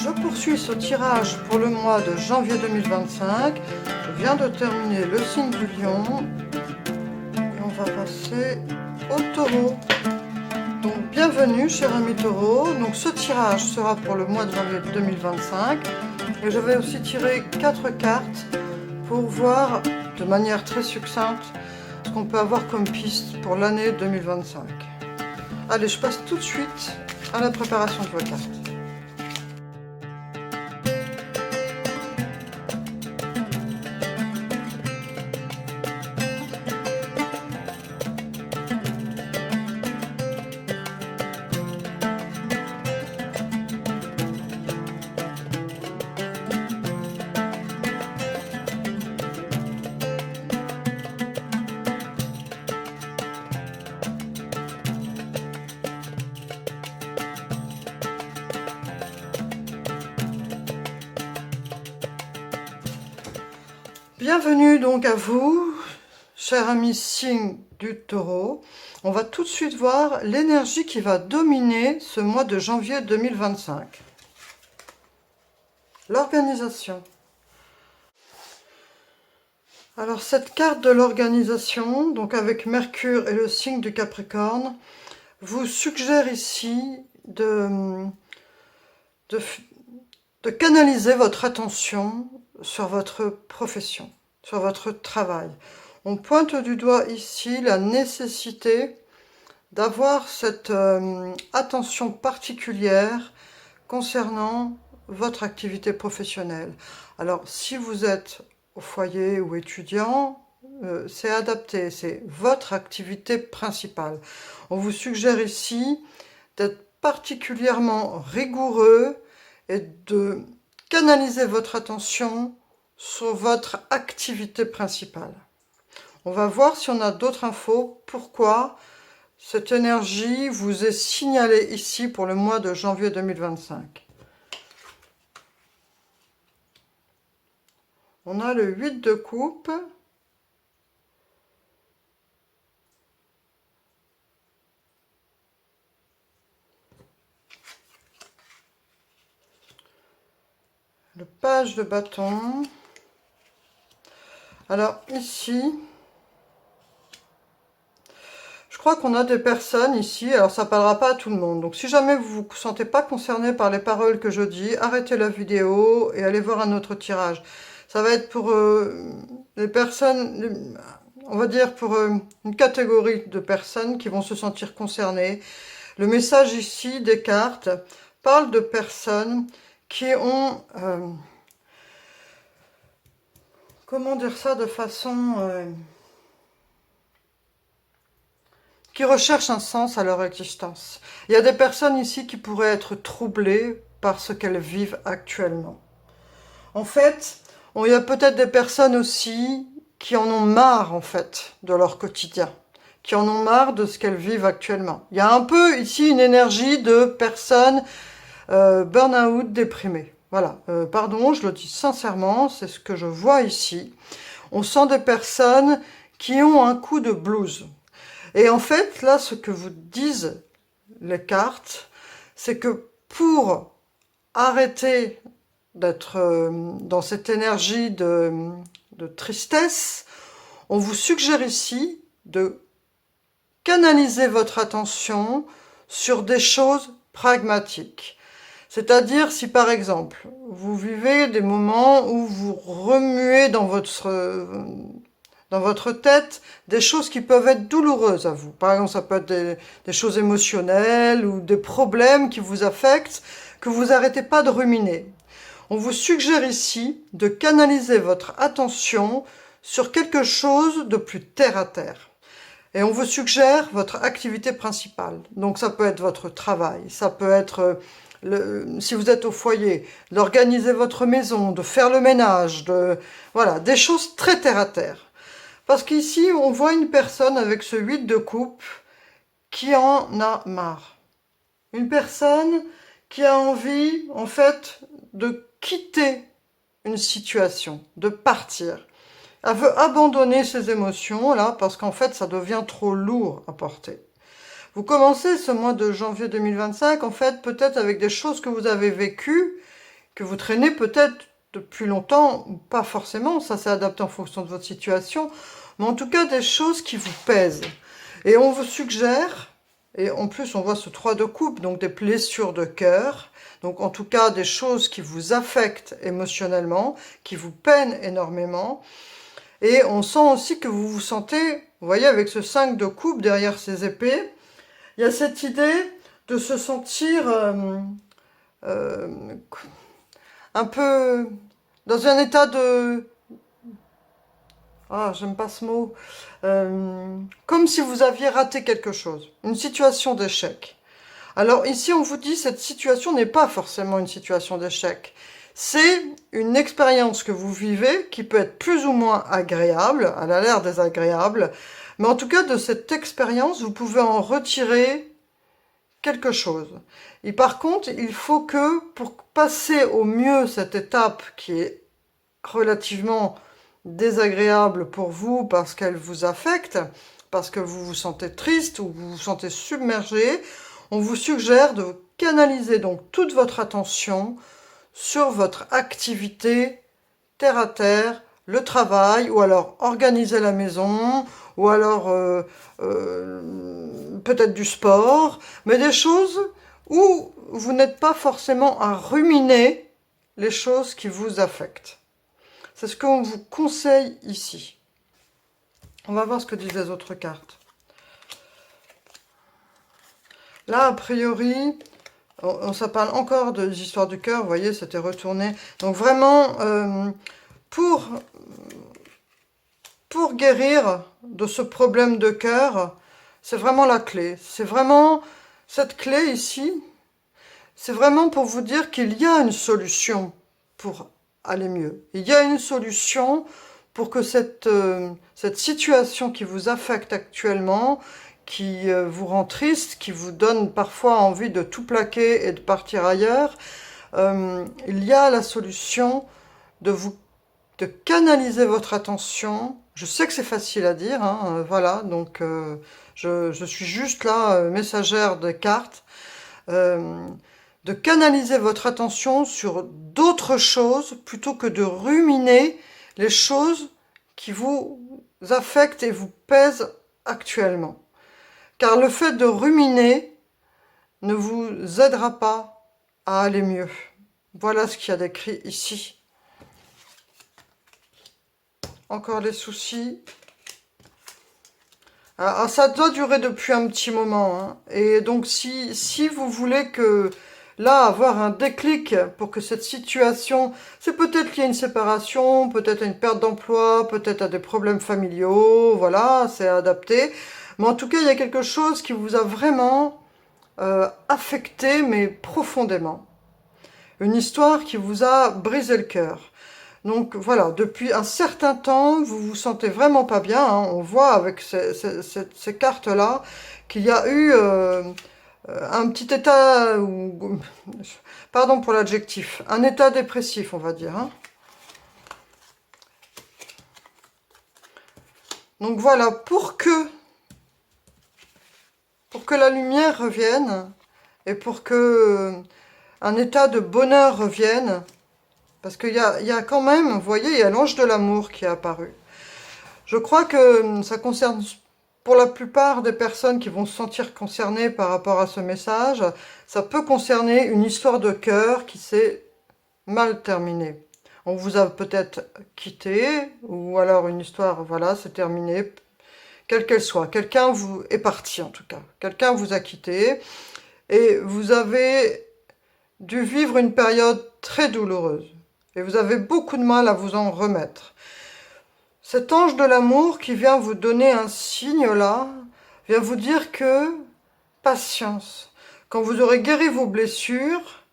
Je poursuis ce tirage pour le mois de janvier 2025. Je viens de terminer le signe du lion. Et on va passer au taureau. Donc bienvenue cher ami taureau. Donc ce tirage sera pour le mois de janvier 2025. Et je vais aussi tirer 4 cartes pour voir de manière très succincte ce qu'on peut avoir comme piste pour l'année 2025. Allez, je passe tout de suite à la préparation de vos cartes. Bienvenue donc à vous, cher ami signe du taureau. On va tout de suite voir l'énergie qui va dominer ce mois de janvier 2025. L'organisation. Alors cette carte de l'organisation, donc avec Mercure et le signe du Capricorne, vous suggère ici de canaliser votre attention sur votre profession, sur votre travail. On pointe du doigt ici la nécessité d'avoir cette attention particulière concernant votre activité professionnelle. Alors, si vous êtes au foyer ou étudiant, c'est adapté, c'est votre activité principale. On vous suggère ici d'être particulièrement rigoureux et de canaliser votre attention sur votre activité principale. On va voir si on a d'autres infos, pourquoi cette énergie vous est signalée ici pour le mois de janvier 2025. On a le 8 de coupe. Le page de bâton. Alors ici, je crois qu'on a des personnes ici, alors ça ne parlera pas à tout le monde. Donc si jamais vous ne vous sentez pas concerné par les paroles que je dis, arrêtez la vidéo et allez voir un autre tirage. Ça va être pour les personnes, on va dire pour une catégorie de personnes qui vont se sentir concernées. Le message ici des cartes parle de personnes qui ont, comment dire ça de façon, qui recherchent un sens à leur existence. Il y a des personnes ici qui pourraient être troublées par ce qu'elles vivent actuellement. En fait, il y a peut-être des personnes aussi qui en ont marre en fait de leur quotidien, qui en ont marre de ce qu'elles vivent actuellement. Il y a un peu ici une énergie de personnes burn-out, déprimées. Voilà, pardon, je le dis sincèrement, c'est ce que je vois ici. On sent des personnes qui ont un coup de blues. Et en fait, là, ce que vous disent les cartes, c'est que pour arrêter d'être dans cette énergie de tristesse, on vous suggère ici de canaliser votre attention sur des choses pragmatiques. C'est-à-dire si par exemple, vous vivez des moments où vous remuez dans votre tête des choses qui peuvent être douloureuses à vous. Par exemple, ça peut être des choses émotionnelles ou des problèmes qui vous affectent, que vous n'arrêtez pas de ruminer. On vous suggère ici de canaliser votre attention sur quelque chose de plus terre à terre. Et on vous suggère votre activité principale. Donc ça peut être votre travail, ça peut être, si vous êtes au foyer, d'organiser votre maison, de faire le ménage, voilà, des choses très terre à terre. Parce qu'ici, on voit une personne avec ce 8 de coupe qui en a marre. Une personne qui a envie, en fait, de quitter une situation, de partir. Elle veut abandonner ses émotions, là, parce qu'en fait, ça devient trop lourd à porter. Vous commencez ce mois de janvier 2025, en fait, peut-être avec des choses que vous avez vécues que vous traînez peut-être depuis longtemps, ou pas forcément, ça s'est adapté en fonction de votre situation, mais en tout cas des choses qui vous pèsent. Et on vous suggère, et en plus on voit ce 3 de coupe, donc des blessures de cœur, donc en tout cas des choses qui vous affectent émotionnellement, qui vous peinent énormément, et on sent aussi que vous vous sentez, vous voyez avec ce 5 de coupe derrière ces épées, il y a cette idée de se sentir un peu dans un état de... Ah, j'aime pas ce mot. Comme si vous aviez raté quelque chose. Une situation d'échec. Alors ici, on vous dit, cette situation n'est pas forcément une situation d'échec. C'est une expérience que vous vivez qui peut être plus ou moins agréable. Elle a l'air désagréable. Mais en tout cas, de cette expérience, vous pouvez en retirer quelque chose. Et par contre, il faut que, pour passer au mieux cette étape qui est relativement désagréable pour vous parce qu'elle vous affecte, parce que vous vous sentez triste ou vous vous sentez submergé, on vous suggère de canaliser donc toute votre attention sur votre activité terre à terre, le travail, ou alors organiser la maison, ou alors peut-être du sport, mais des choses où vous n'êtes pas forcément à ruminer les choses qui vous affectent. C'est ce qu'on vous conseille ici. On va voir ce que disent les autres cartes. Là, a priori, ça parle encore des histoires du cœur. Vous voyez, c'était retourné. Donc vraiment, pour guérir de ce problème de cœur, c'est vraiment la clé. C'est vraiment cette clé ici. C'est vraiment pour vous dire qu'il y a une solution pour aller mieux. Il y a une solution pour que cette situation qui vous affecte actuellement, qui vous rend triste, qui vous donne parfois envie de tout plaquer et de partir ailleurs, il y a la solution de canaliser votre attention. Je sais que c'est facile à dire, hein, voilà, donc je suis juste là, messagère des cartes. De canaliser votre attention sur d'autres choses plutôt que de ruminer les choses qui vous affectent et vous pèsent actuellement. Car le fait de ruminer ne vous aidera pas à aller mieux. Voilà ce qu'il y a d'écrit ici. Encore les soucis. Alors, ça doit durer depuis un petit moment, hein. Et donc si vous voulez que là, avoir un déclic pour que cette situation, c'est peut-être qu'il y a une séparation, peut-être à une perte d'emploi, peut-être à des problèmes familiaux, voilà, c'est adapté. Mais en tout cas, il y a quelque chose qui vous a vraiment affecté, mais profondément. Une histoire qui vous a brisé le cœur. Donc voilà, depuis un certain temps, vous vous sentez vraiment pas bien, hein. On voit avec ces cartes-là qu'il y a eu... un petit état, pardon pour l'adjectif, un état dépressif, on va dire. Hein. Donc voilà, pour que la lumière revienne, et pour que un état de bonheur revienne, parce qu'il y a quand même, vous voyez, il y a l'ange de l'amour qui est apparu. Je crois que ça concerne... Pour la plupart des personnes qui vont se sentir concernées par rapport à ce message, ça peut concerner une histoire de cœur qui s'est mal terminée. On vous a peut-être quitté, ou alors une histoire, voilà, c'est terminé, quelle qu'elle soit. Quelqu'un vous est parti en tout cas. Quelqu'un vous a quitté, et vous avez dû vivre une période très douloureuse. Et vous avez beaucoup de mal à vous en remettre. Cet ange de l'amour qui vient vous donner un signe là, vient vous dire que, patience, quand vous aurez guéri vos blessures,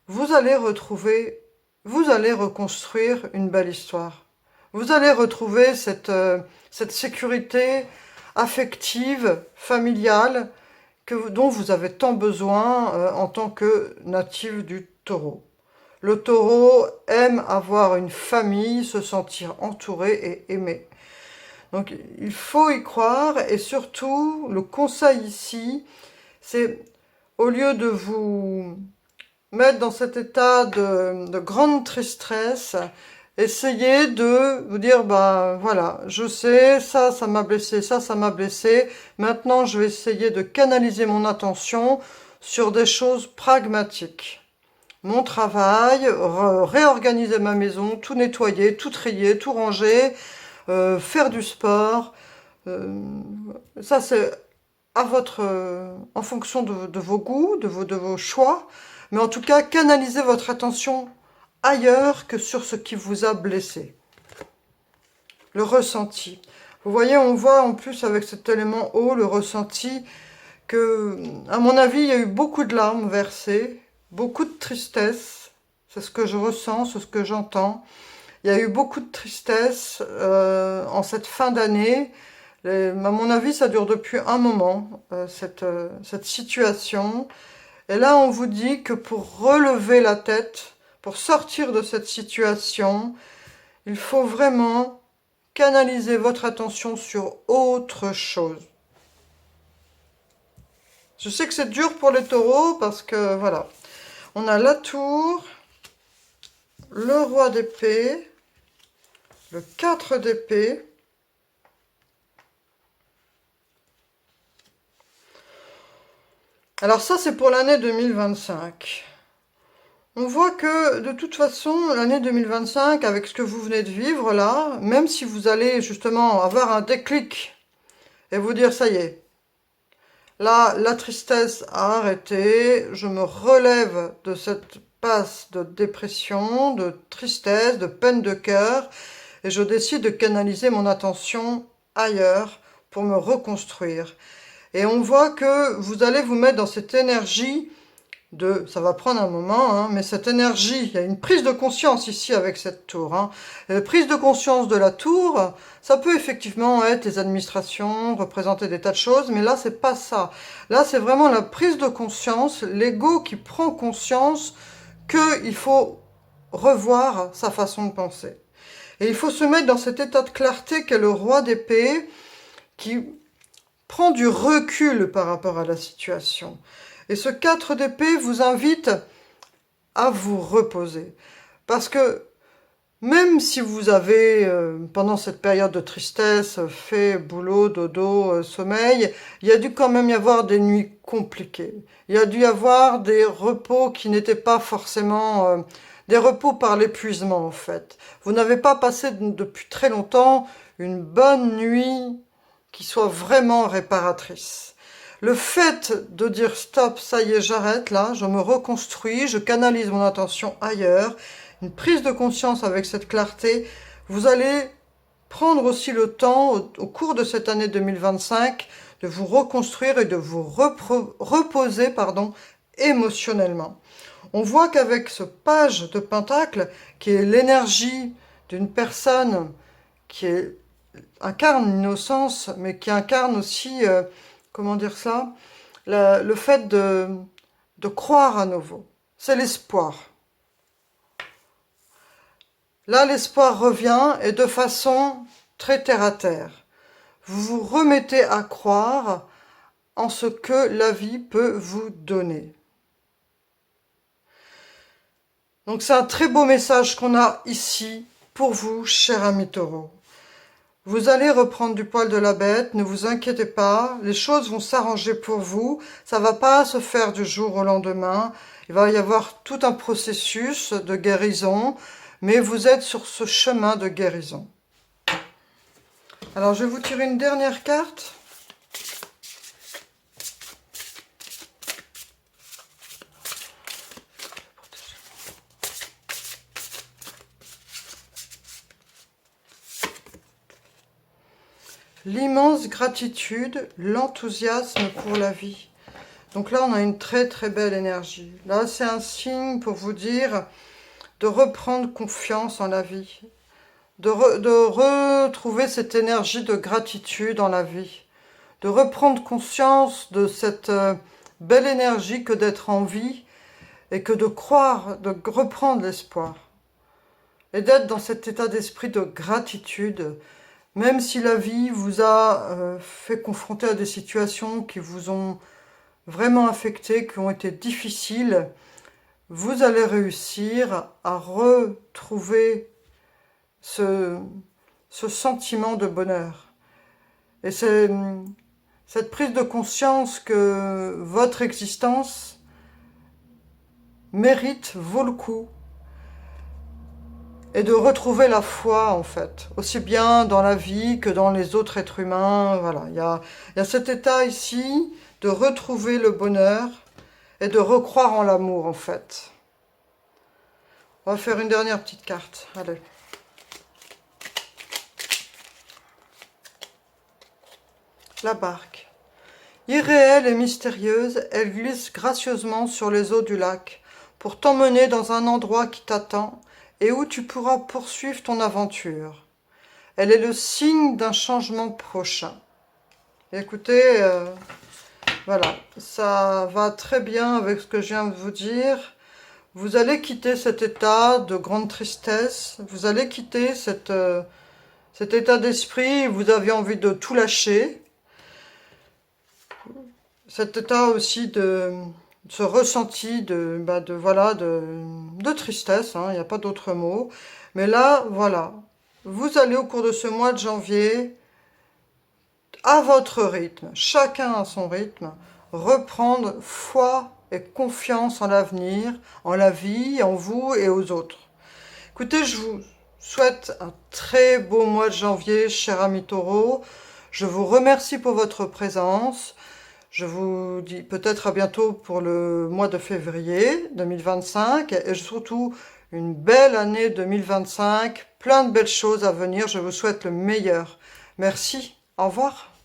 vous allez reconstruire une belle histoire. Vous allez retrouver cette sécurité affective, familiale, dont vous avez tant besoin en tant que natif du Taureau. Le Taureau aime avoir une famille, se sentir entouré et aimé. Donc il faut y croire, et surtout le conseil ici, c'est au lieu de vous mettre dans cet état de grande tristesse, essayez de vous dire, bah voilà, je sais, ça m'a blessé, ça m'a blessé. Maintenant, je vais essayer de canaliser mon attention sur des choses pragmatiques. Mon travail, réorganiser ma maison, tout nettoyer, tout trier, tout ranger, faire du sport. Euh, Ça, c'est à votre, en fonction de vos goûts, de vos choix. Mais en tout cas, canalisez votre attention ailleurs que sur ce qui vous a blessé. Le ressenti. Vous voyez, on voit en plus avec cet élément eau, le ressenti, que, à mon avis, il y a eu beaucoup de larmes versées, beaucoup de tristesse. C'est ce que je ressens, c'est ce que j'entends. Il y a eu beaucoup de tristesse en cette fin d'année. À mon avis, ça dure depuis un moment, cette situation. Et là, on vous dit que pour relever la tête, pour sortir de cette situation, il faut vraiment canaliser votre attention sur autre chose. Je sais que c'est dur pour les taureaux parce que, voilà, on a la tour, le roi d'épée, le 4 d'épée, alors ça, c'est pour l'année 2025. On voit que, de toute façon, l'année 2025, avec ce que vous venez de vivre là, même si vous allez justement avoir un déclic et vous dire, ça y est, là, la tristesse a arrêté, je me relève de cette passe de dépression, de tristesse, de peine de cœur, et je décide de canaliser mon attention ailleurs pour me reconstruire. Et on voit que vous allez vous mettre dans cette énergie ça va prendre un moment, hein, mais cette énergie, il y a une prise de conscience ici avec cette tour. Hein. La prise de conscience de la tour, ça peut effectivement être les administrations, représenter des tas de choses, mais là, c'est pas ça. Là, c'est vraiment la prise de conscience, l'ego qui prend conscience qu'il faut revoir sa façon de penser. Et il faut se mettre dans cet état de clarté qu'est le roi d'épée, qui prend du recul par rapport à la situation. Et ce 4 d'épée vous invite à vous reposer. Parce que même si vous avez, pendant cette période de tristesse, fait boulot, dodo, sommeil, il y a dû quand même y avoir des nuits compliquées. Il y a dû y avoir des repos qui n'étaient pas forcément des repos par l'épuisement, en fait. Vous n'avez pas passé depuis très longtemps une bonne nuit qui soit vraiment réparatrice. Le fait de dire stop, ça y est, j'arrête là, je me reconstruis, je canalise mon attention ailleurs, une prise de conscience avec cette clarté, vous allez prendre aussi le temps au cours de cette année 2025 de vous reconstruire et de vous reposer émotionnellement. On voit qu'avec ce page de Pentacle, qui est l'énergie d'une personne qui incarne l'innocence, mais qui incarne aussi, comment dire ça, le fait de croire à nouveau. C'est l'espoir. Là, l'espoir revient et de façon très terre à terre. Vous vous remettez à croire en ce que la vie peut vous donner. Donc c'est un très beau message qu'on a ici pour vous, cher ami Taureau. Vous allez reprendre du poil de la bête, ne vous inquiétez pas, les choses vont s'arranger pour vous, ça va pas se faire du jour au lendemain, il va y avoir tout un processus de guérison, mais vous êtes sur ce chemin de guérison. Alors je vais vous tirer une dernière carte. L'immense gratitude, l'enthousiasme pour la vie. Donc là, on a une très très belle énergie. Là, c'est un signe pour vous dire de reprendre confiance en la vie, de retrouver cette énergie de gratitude en la vie, de reprendre conscience de cette belle énergie que d'être en vie et que de croire, de reprendre l'espoir et d'être dans cet état d'esprit de gratitude. Même si la vie vous a fait confronter à des situations qui vous ont vraiment affecté, qui ont été difficiles, vous allez réussir à retrouver ce sentiment de bonheur. Et c'est cette prise de conscience que votre existence mérite, vaut le coup, et de retrouver la foi, en fait, aussi bien dans la vie que dans les autres êtres humains. Voilà, il y a cet état ici de retrouver le bonheur et de recroire en l'amour, en fait. On va faire une dernière petite carte. Allez. La barque. Irréelle et mystérieuse, elle glisse gracieusement sur les eaux du lac pour t'emmener dans un endroit qui t'attend et où tu pourras poursuivre ton aventure. Elle est le signe d'un changement prochain. Écoutez, voilà, ça va très bien avec ce que je viens de vous dire. Vous allez quitter cet état de grande tristesse, vous allez quitter cet état d'esprit où vous aviez envie de tout lâcher. Cet état aussi de ce ressenti de tristesse, hein, il n'y a pas d'autre mot. Mais là, voilà, vous allez au cours de ce mois de janvier, à votre rythme, chacun à son rythme, reprendre foi et confiance en l'avenir, en la vie, en vous et aux autres. Écoutez, je vous souhaite un très beau mois de janvier, cher ami Taureau. Je vous remercie pour votre présence. Je vous dis peut-être à bientôt pour le mois de février 2025 et surtout une belle année 2025, plein de belles choses à venir. Je vous souhaite le meilleur. Merci, au revoir.